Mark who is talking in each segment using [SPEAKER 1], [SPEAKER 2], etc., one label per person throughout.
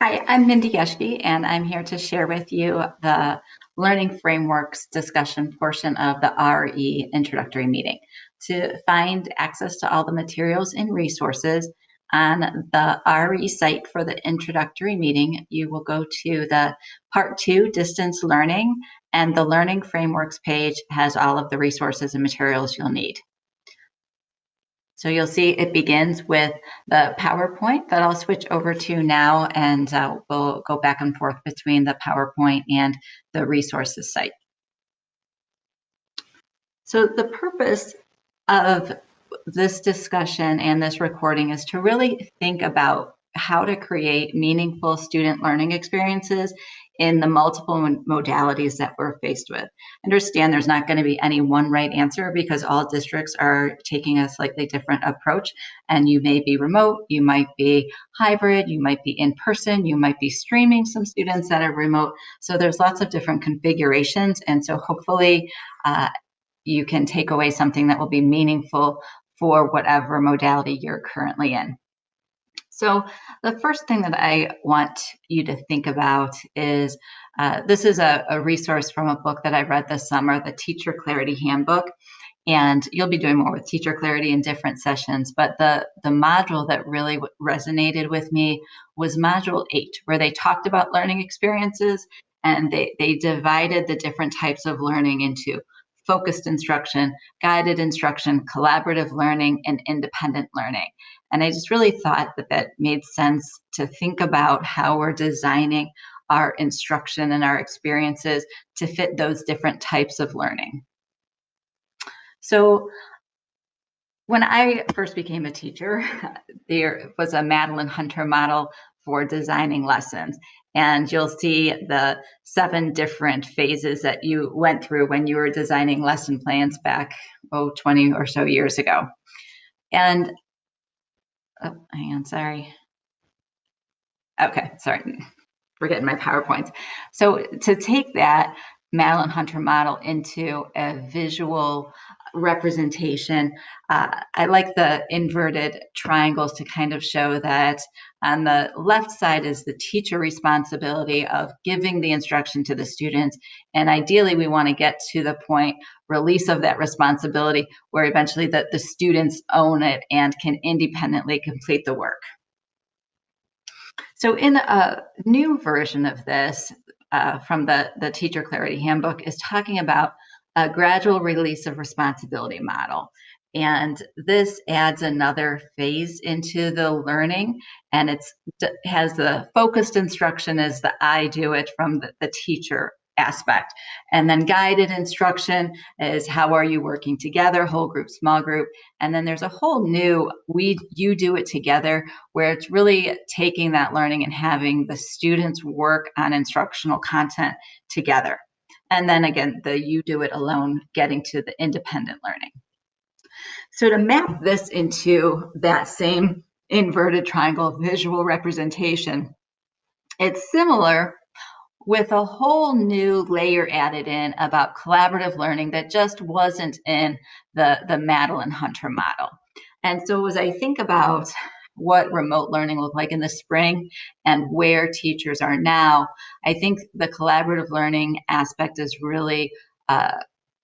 [SPEAKER 1] Hi, I'm Mindy Geschke, and I'm here to share with you the Learning Frameworks discussion portion of the RE introductory meeting. To find access to all the materials and resources on the RE site for the introductory meeting, you will go to the Part 2 Distance Learning, and the Learning Frameworks page has all of the resources and materials you'll need. So you'll see it begins with the PowerPoint that I'll switch over to now, and we'll go back and forth between the PowerPoint and the resources site. So the purpose of this discussion and this recording is to really think about how to create meaningful student learning experiences in the multiple modalities that we're faced with. Understand there's not going to be any one right answer because all districts are taking a slightly different approach, and you may be remote, you might be hybrid, you might be in person, you might be streaming some students that are remote. So there's lots of different configurations, and so hopefully you can take away something that will be meaningful for whatever modality you're currently in. So the first thing that I want you to think about is this is a resource from a book that I read this summer, the Teacher Clarity Handbook. And you'll be doing more with Teacher Clarity in different sessions. But the module that really resonated with me was Module 8, where they talked about learning experiences, and they divided the different types of learning into focused instruction, guided instruction, collaborative learning, and independent learning. And I just really thought that that made sense to think about how we're designing our instruction and our experiences to fit those different types of learning. So when I first became a teacher, there was a Madeline Hunter model for designing lessons. And you'll see the 7 different phases that you went through when you were designing lesson plans back, 20 or so years ago. And, hang on, sorry. Okay, sorry, forgetting my PowerPoints. So to take that Madeline Hunter model into a visual representation, I like the inverted triangles to kind of show that on the left side is the teacher responsibility of giving the instruction to the students. And ideally, we want to get to the point, release of that responsibility, where eventually the students own it and can independently complete the work. So in a new version of this, from the Teacher Clarity Handbook, is talking about a gradual release of responsibility model. And this adds another phase into the learning, and it has the focused instruction as the I do it from the teacher aspect. And then guided instruction is how are you working together, whole group, small group. And then there's a whole new you do it together, where it's really taking that learning and having the students work on instructional content together. And then again, the you do it alone, getting to the independent learning. So to map this into that same inverted triangle visual representation, it's similar with a whole new layer added in about collaborative learning that just wasn't in the Madeline Hunter model. And so as I think about what remote learning looked like in the spring and where teachers are now, I think the collaborative learning aspect is really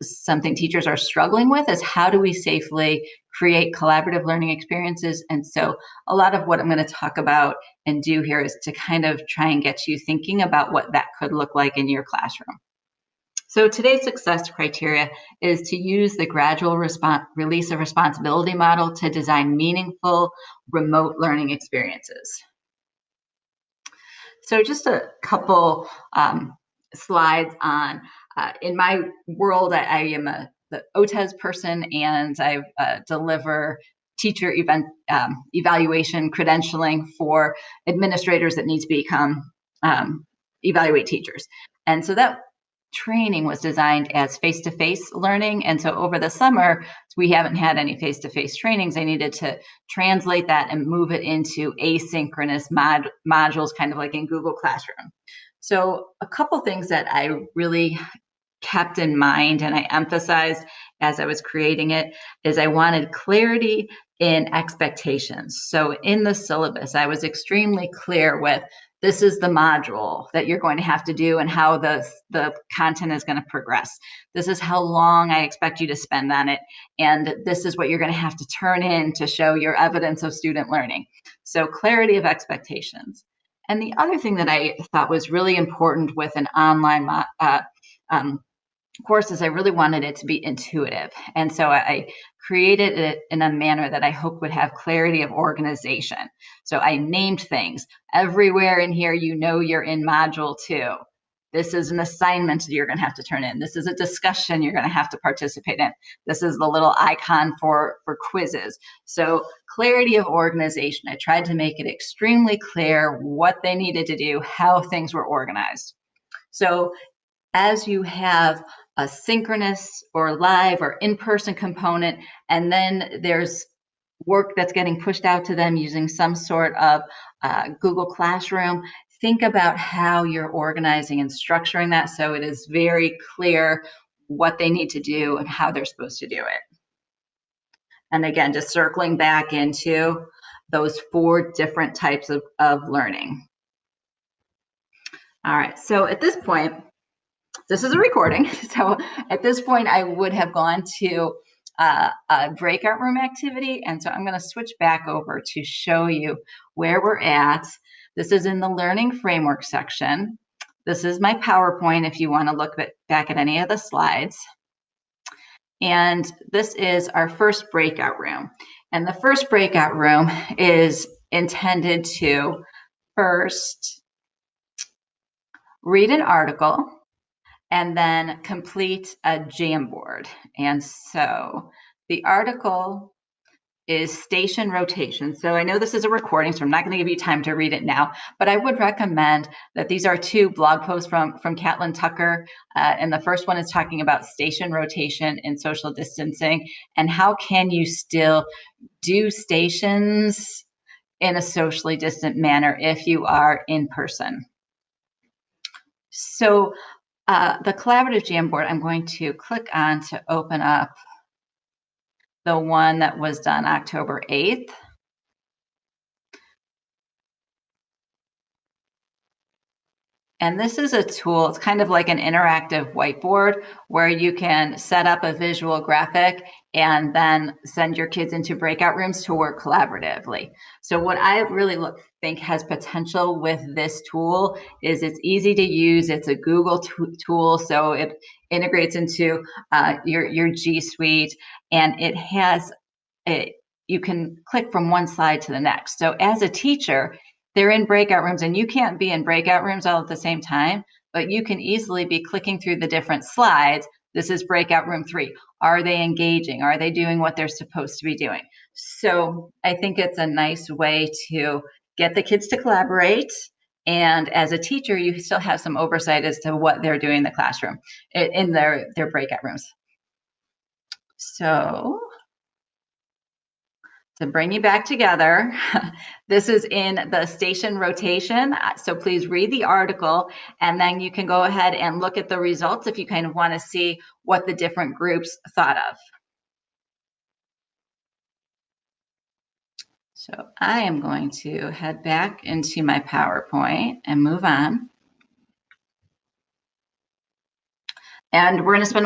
[SPEAKER 1] something teachers are struggling with, is how do we safely create collaborative learning experiences. And so a lot of what I'm going to talk about and do here is to kind of try and get you thinking about what that could look like in your classroom. So today's success criteria is to use the gradual release of responsibility model to design meaningful remote learning experiences. So just a couple slides on, in my world, I am the OTES person, and I deliver teacher evaluation credentialing for administrators that need to become evaluate teachers. And so that training was designed as face-to-face learning. And so over the summer, we haven't had any face-to-face trainings. I needed to translate that and move it into asynchronous modules, kind of like in Google Classroom. So a couple things that I really kept in mind and I emphasized as I was creating it is I wanted clarity in expectations. So in the syllabus, I was extremely clear with This is the module that you're going to have to do and how the content is going to progress. This is how long I expect you to spend on it. And this is what you're going to have to turn in to show your evidence of student learning. So clarity of expectations. And the other thing that I thought was really important with an online courses, I really wanted it to be intuitive. And so I created it in a manner that I hope would have clarity of organization. So I named things. Everywhere in here, you're in module 2. This is an assignment you're going to have to turn in. This is a discussion you're going to have to participate in. This is the little icon for quizzes. So clarity of organization. I tried to make it extremely clear what they needed to do, how things were organized. So as you have a synchronous or live or in-person component, and then there's work that's getting pushed out to them using some sort of Google Classroom, think about how you're organizing and structuring that so it is very clear what they need to do and how they're supposed to do it. And again, just circling back into those 4 different types of learning. All right, so at this point, this is a recording. So at this point, I would have gone to a breakout room activity. And so I'm going to switch back over to show you where we're at. This is in the learning framework section. This is my PowerPoint if you want to look back at any of the slides. And this is our first breakout room. And the first breakout room is intended to first read an article and then complete a Jamboard. And so the article is station rotation. So I know this is a recording, so I'm not going to give you time to read it now, but I would recommend that these are 2 blog posts from Catlin Tucker. And the first one is talking about station rotation and social distancing, and how can you still do stations in a socially distant manner if you are in person. So the collaborative Jamboard, I'm going to click on to open up the one that was done October 8th. And this is a tool, it's kind of like an interactive whiteboard where you can set up a visual graphic and then send your kids into breakout rooms to work collaboratively. So what I really think has potential with this tool is it's easy to use. It's a Google tool, so it integrates into your G Suite, and it has you can click from one slide to the next. So as a teacher, they're in breakout rooms, and you can't be in breakout rooms all at the same time, but you can easily be clicking through the different slides. This is breakout room 3. Are they engaging? Are they doing what they're supposed to be doing? So I think it's a nice way to get the kids to collaborate. And as a teacher, you still have some oversight as to what they're doing in the classroom, in their breakout rooms. So to bring you back together, this is in the station rotation. So please read the article, and then you can go ahead and look at the results if you kind of want to see what the different groups thought of. So I am going to head back into my PowerPoint and move on. And we're going to spend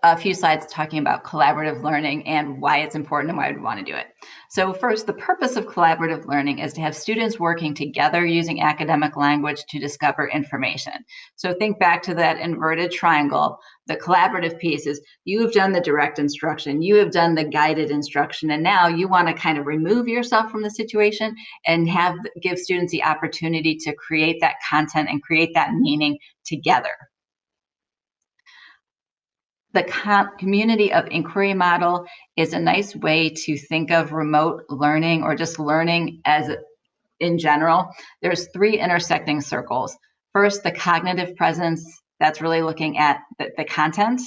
[SPEAKER 1] a few slides talking about collaborative learning and why it's important and why I'd want to do it. So first, the purpose of collaborative learning is to have students working together using academic language to discover information. So think back to that inverted triangle. The collaborative piece is you have done the direct instruction, you have done the guided instruction, and now you want to kind of remove yourself from the situation and give students the opportunity to create that content and create that meaning together. The community of inquiry model is a nice way to think of remote learning or just learning as in general. There's 3 intersecting circles. First, the cognitive presence, that's really looking at the content.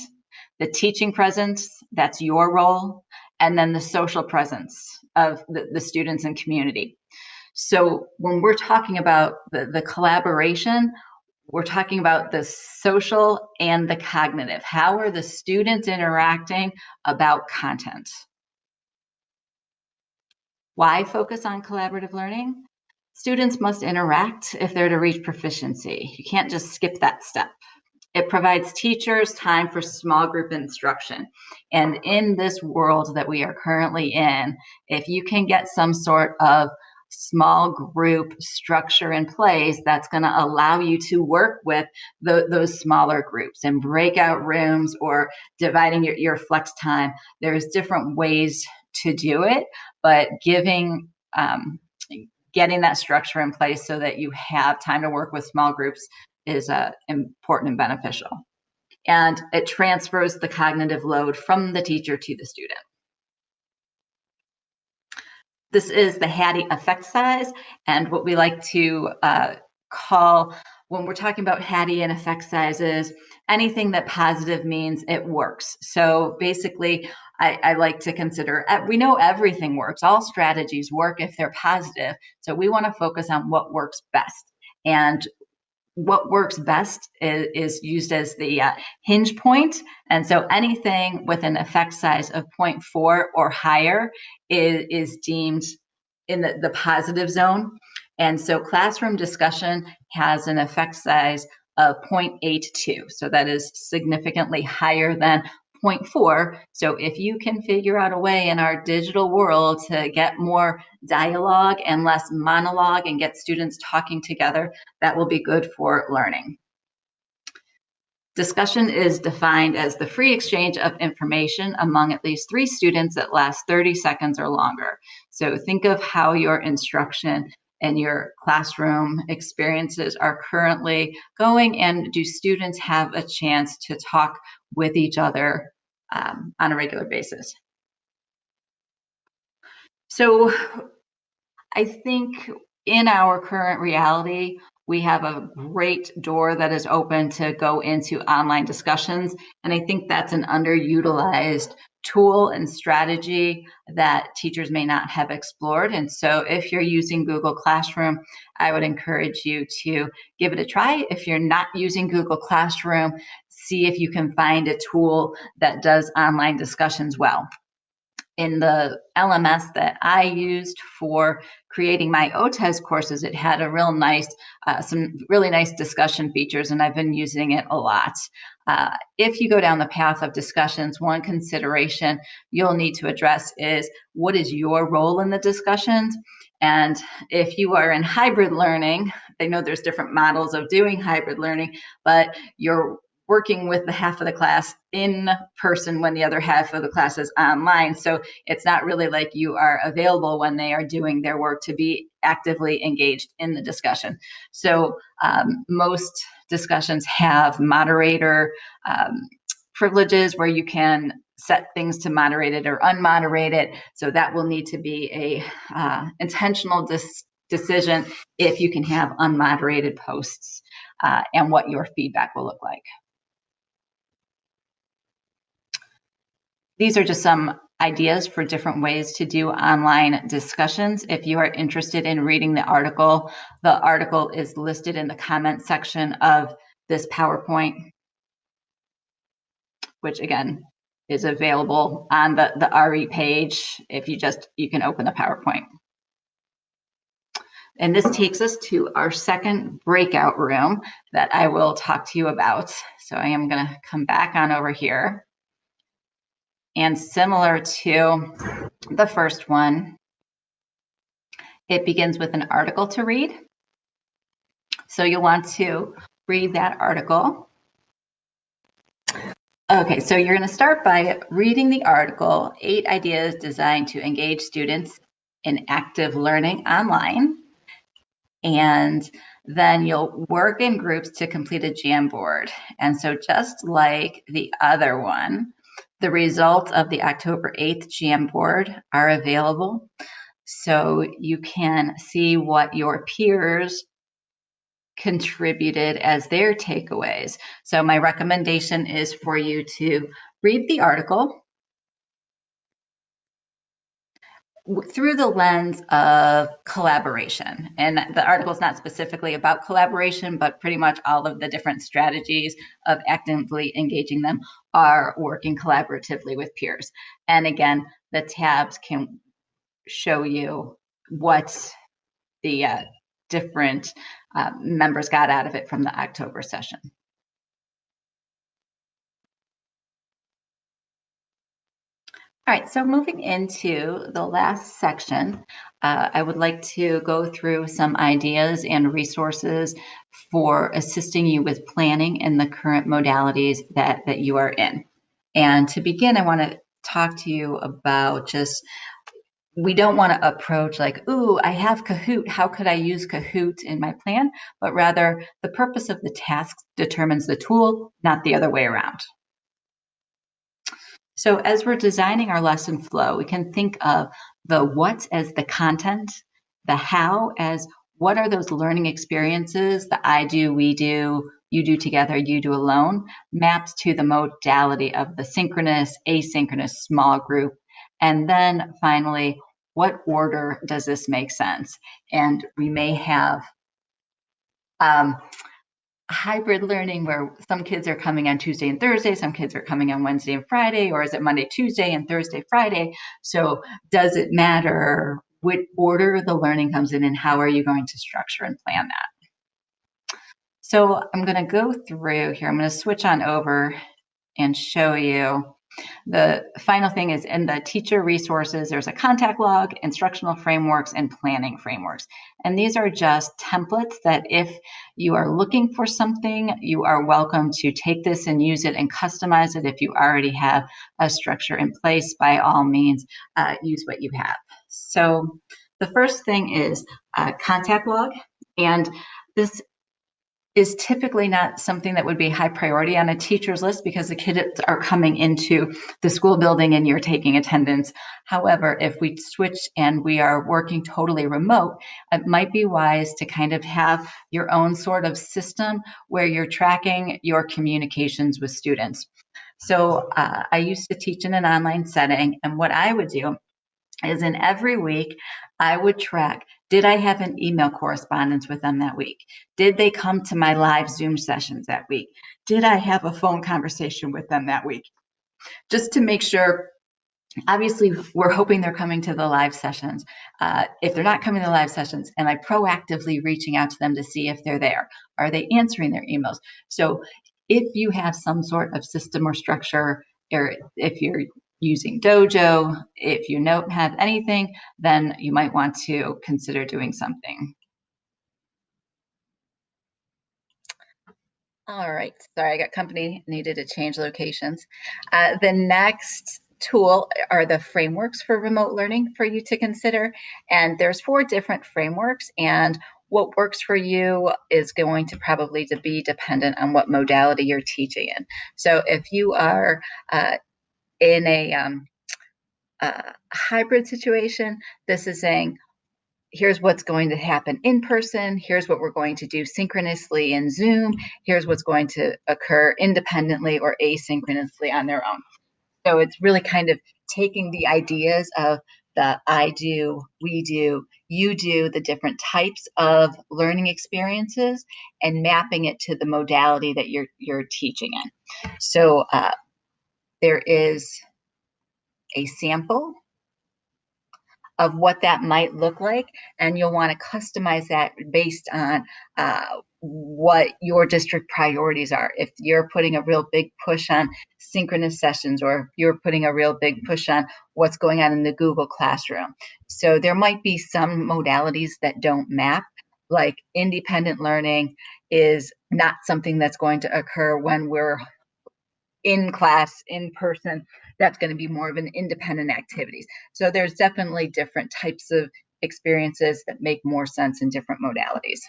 [SPEAKER 1] The teaching presence, that's your role. And then the social presence of the students and community. So when we're talking about the collaboration, we're talking about the social and the cognitive. How are the students interacting about content? Why focus on collaborative learning? Students must interact if they're to reach proficiency. You can't just skip that step. It provides teachers time for small group instruction. And in this world that we are currently in, if you can get some sort of small group structure in place, that's going to allow you to work with those smaller groups and breakout rooms or dividing your flex time. There's different ways to do it, but getting that structure in place so that you have time to work with small groups is important and beneficial. And it transfers the cognitive load from the teacher to the student. This is the Hattie effect size, and what we like to call, when we're talking about Hattie and effect sizes, anything that positive means it works. So basically, I like to consider, we know everything works. All strategies work if they're positive. So we want to focus on what works best. And what works best is used as the hinge point. And so anything with an effect size of 0.4 or higher is deemed in the positive zone. And so classroom discussion has an effect size of 0.82. So that is significantly higher than 0.4. So if you can figure out a way in our digital world to get more dialogue and less monologue and get students talking together, that will be good for learning. Discussion is defined as the free exchange of information among at least 3 students that lasts 30 seconds or longer. So think of how your instruction and your classroom experiences are currently going, and do students have a chance to talk with each other on a regular basis? So I think in our current reality, we have a great door that is open to go into online discussions. And I think that's an underutilized tool and strategy that teachers may not have explored. And so if you're using Google Classroom, I would encourage you to give it a try. If you're not using Google Classroom, see if you can find a tool that does online discussions well. In the LMS that I used for creating my OTES courses, it had some really nice discussion features, and I've been using it a lot. If you go down the path of discussions, one consideration you'll need to address is, what is your role in the discussions? And if you are in hybrid learning, I know there's different models of doing hybrid learning, but you're working with the half of the class in person when the other half of the class is online. So it's not really like you are available when they are doing their work to be actively engaged in the discussion. So most discussions have moderator privileges where you can set things to moderated or unmoderated. So that will need to be a intentional decision if you can have unmoderated posts and what your feedback will look like. These are just some ideas for different ways to do online discussions. If you are interested in reading the article is listed in the comment section of this PowerPoint, which again is available on the RE page. If you can open the PowerPoint. And this takes us to our second breakout room that I will talk to you about. So I am going to come back on over here. And similar to the first one, it begins with an article to read. So you'll want to read that article. Okay, so you're going to start by reading the article, 8 Ideas Designed to Engage Students in Active Learning Online. And then you'll work in groups to complete a Jamboard. And so just like the other one, the results of the October 8th Jamboard are available. So you can see what your peers contributed as their takeaways. So my recommendation is for you to read the article through the lens of collaboration. And the article is not specifically about collaboration, but pretty much all of the different strategies of actively engaging them are working collaboratively with peers. And again, the tabs can show you what the different members got out of it from the October session. All right, so moving into the last section, I would like to go through some ideas and resources for assisting you with planning in the current modalities that you are in. And to begin, I want to talk to you about just, we don't want to approach like, ooh, I have Kahoot. How could I use Kahoot in my plan? But rather, the purpose of the task determines the tool, not the other way around. So as we're designing our lesson flow, we can think of the what as the content, the how as what are those learning experiences, the I do, we do, you do together, you do alone, mapped to the modality of the synchronous, asynchronous, small group. And then finally, what order does this make sense? And we may have hybrid learning where some kids are coming on Tuesday and Thursday, some kids are coming on Wednesday and Friday, or is it Monday, Tuesday, and Thursday, Friday? So does it matter what order the learning comes in, and how are you going to structure and plan that? So I'm going to go through here. I'm going to switch on over and show you. The final thing is in the teacher resources, there's a contact log, instructional frameworks, and planning frameworks. And these are just templates that if you are looking for something, you are welcome to take this and use it and customize it. If you already have a structure in place, by all means, use what you have. So the first thing is contact log. And this is typically not something that would be high priority on a teacher's list because the kids are coming into the school building and you're taking attendance. However, if we switch and we are working totally remote, it might be wise to kind of have your own sort of system where you're tracking your communications with students. So I used to teach in an online setting, and what I would do is in every week, I would track, did I have an email correspondence with them that week? Did they come to my live Zoom sessions that week? Did I have a phone conversation with them that week? Just to make sure, obviously, we're hoping they're coming to the live sessions. If they're not coming to the live sessions, am I proactively reaching out to them to see if they're there? Are they answering their emails? So if you have some sort of system or structure, or if you're using Dojo, if you don't have anything, then you might want to consider doing something. All right, sorry, I got company, needed to change locations. The next tool are the frameworks for remote learning for you to consider. And there's 4 different frameworks, and what works for you is going to probably to be dependent on what modality you're teaching in. So if you are in a hybrid situation, this is saying, here's what's going to happen in person, here's what we're going to do synchronously in Zoom, here's what's going to occur independently or asynchronously on their own. So it's really kind of taking the ideas of the I do, we do, you do, the different types of learning experiences, and mapping it to the modality that you're teaching in. So there is a sample of what that might look like, and you'll want to customize that based on what your district priorities are. If you're putting a real big push on synchronous sessions, or if you're putting a real big push on what's going on in the Google Classroom. So there might be some modalities that don't map, like independent learning is not something that's going to occur when we're in class, in person. That's going to be more of an independent activities. So there's definitely different types of experiences that make more sense in different modalities.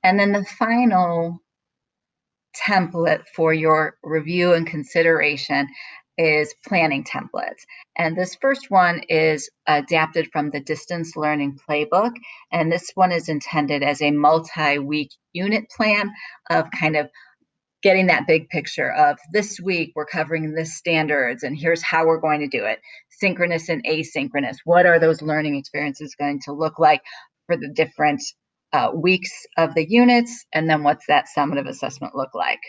[SPEAKER 1] And then the final template for your review and consideration is planning templates. And this first one is adapted from the distance learning playbook. And this one is intended as a multi-week unit plan of kind of getting that big picture of this week we're covering this standards and here's how we're going to do it, synchronous and asynchronous. What are those learning experiences going to look like for the different weeks of the units, and then what's that summative assessment look like?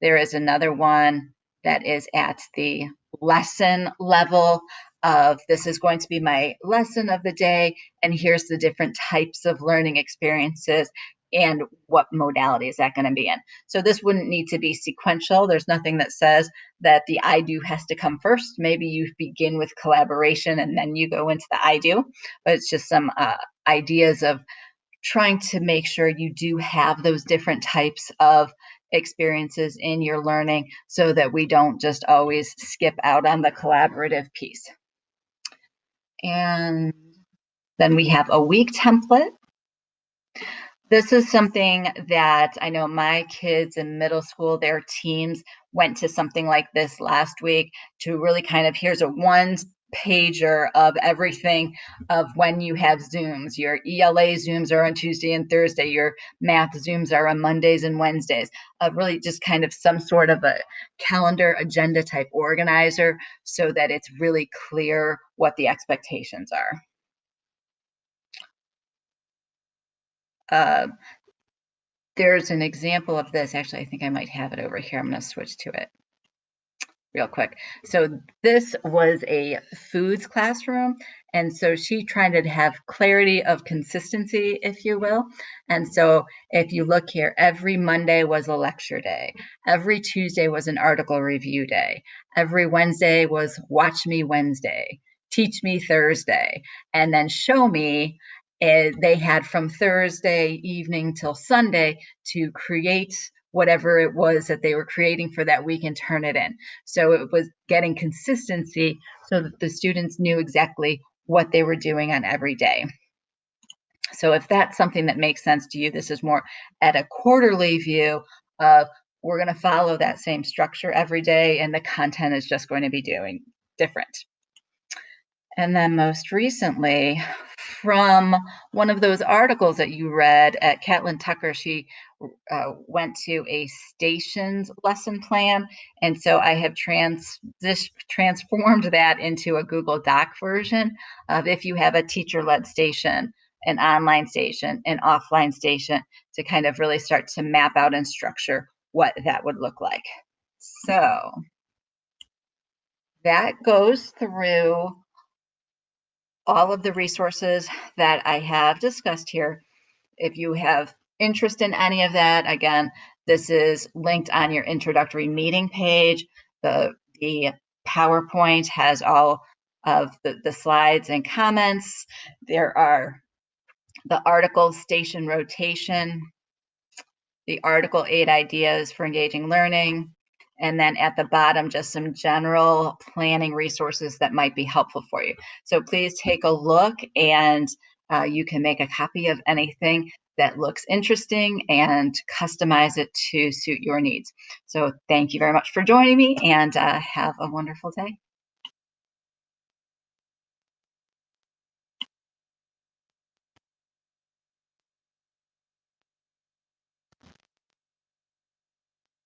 [SPEAKER 1] There is another one that is at the lesson level of this is going to be my lesson of the day, and here's the different types of learning experiences and what modality is that going to be in. So this wouldn't need to be sequential. There's nothing that says that the I do has to come first. Maybe you begin with collaboration and then you go into the I do, but it's just some ideas of trying to make sure you do have those different types of experiences in your learning so that we don't just always skip out on the collaborative piece. And then we have a week template. This is something that I know my kids in middle school, their teams went to something like this last week to really kind of, here's a one pager of everything of when you have Zooms. Your ELA Zooms are on Tuesday and Thursday. Your math Zooms are on Mondays and Wednesdays. Really just kind of some sort of a calendar agenda type organizer so that it's really clear what the expectations are. There's an example of this. Actually, I think I might have it over here. I'm going to switch to it real quick. So this was a foods classroom. And so she tried to have clarity of consistency, if you will. And so if you look here, every Monday was a lecture day. Every Tuesday was an article review day. Every Wednesday was Watch Me Wednesday, Teach Me Thursday, and then Show Me. They had from Thursday evening till Sunday to create whatever it was that they were creating for that week and turn it in. So it was getting consistency so that the students knew exactly what they were doing on every day. So if that's something that makes sense to you, this is more at a quarterly view of we're going to follow that same structure every day and the content is just going to be doing different. And then most recently, from one of those articles that you read at Catlin Tucker, she went to a stations lesson plan. And so I have transformed that into a Google Doc version of if you have a teacher-led station, an online station, an offline station, to kind of really start to map out and structure what that would look like. So that goes through all of the resources that I have discussed here. If you have interest in any of that, again, this is linked on your introductory meeting page. The PowerPoint has all of the slides and comments. There are the article station rotation, the article 8 ideas for engaging learning, and then at the bottom, just some general planning resources that might be helpful for you. So please take a look and you can make a copy of anything that looks interesting and customize it to suit your needs. So thank you very much for joining me and have a wonderful day.